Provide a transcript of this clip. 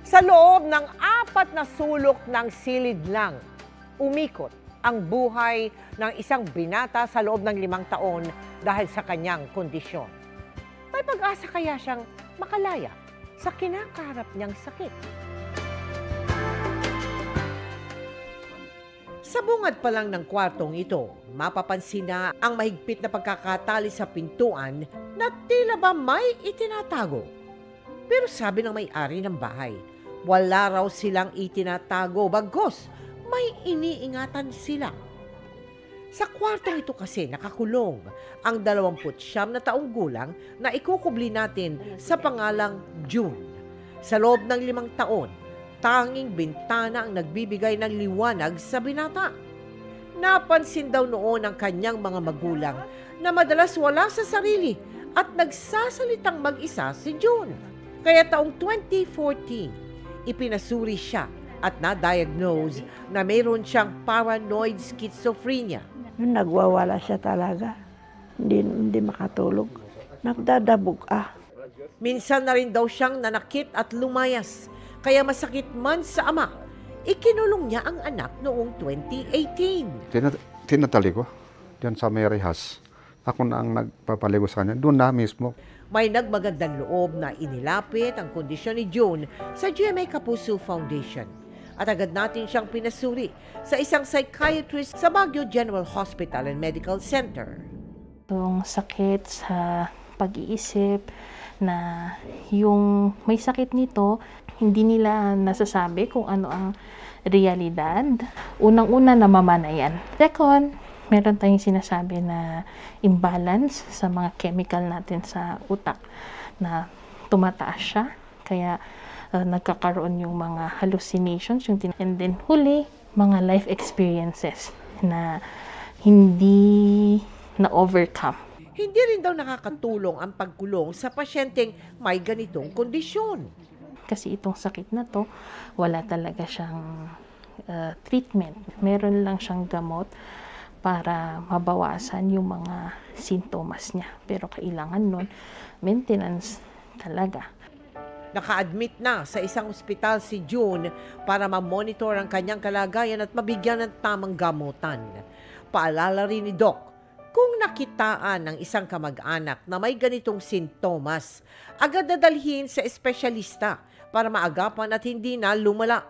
Sa loob ng 4 na sulok ng silid lang, umikot ang buhay ng isang binata sa loob ng 5 taon dahil sa kanyang kondisyon. May pag-asa kaya siyang makalaya sa kinakaharap niyang sakit? Sa bungad pa lang ng kwartong ito, mapapansin na ang mahigpit na pagkakatali sa pintuan na tila ba may itinatago. Pero sabi ng may-ari ng bahay, wala raw silang itinatago, bagkus may iniingatan sila. Sa kwartong ito kasi nakakulong ang 29 na taong gulang na ikukubli natin sa pangalang June. Sa loob ng 5 taon, tanging bintana ang nagbibigay ng liwanag sa binata. Napansin daw noon ng kanyang mga magulang na madalas wala sa sarili at nagsasalitang mag-isa si June. Kaya taong 2014, ipinasuri siya at na-diagnose na mayroon siyang paranoid schizophrenia. Nagwawala siya talaga. Hindi makatulog. Nagdadabog. Minsan na rin daw siyang nanakit at lumayas. Kaya masakit man sa ama, ikinulong niya ang anak noong 2018. Tinatali ko diyan sa Marihas. Ako na ang nagpapaligo sa kanya. Doon na mismo. May nagmagandang loob na inilapit ang kondisyon ni June sa GMA Kapuso Foundation. At agad natin siyang pinasuri sa isang psychiatrist sa Baguio General Hospital and Medical Center. Yung sakit sa pag-iisip na yung may sakit nito, hindi nila nasasabi kung ano ang realidad. Unang-una, namamanayan. Second, meron tayong sinasabi na imbalance sa mga chemical natin sa utak na tumataas siya. Kaya nagkakaroon yung mga hallucinations. And then huli, mga life experiences na hindi na-overcome. Hindi rin daw nakakatulong ang pagkulong sa pasyenteng may ganitong kondisyon. Kasi itong sakit na to, wala talaga siyang treatment. Meron lang siyang gamot para mabawasan yung mga sintomas niya. Pero kailangan nun, maintenance talaga. Naka-admit na sa isang ospital si June para ma-monitor ang kanyang kalagayan at mabigyan ng tamang gamutan. Paalala rin ni Doc, kung nakitaan ng isang kamag-anak na may ganitong sintomas, agad dadalhin sa espesyalista para maagapan at hindi na lumala.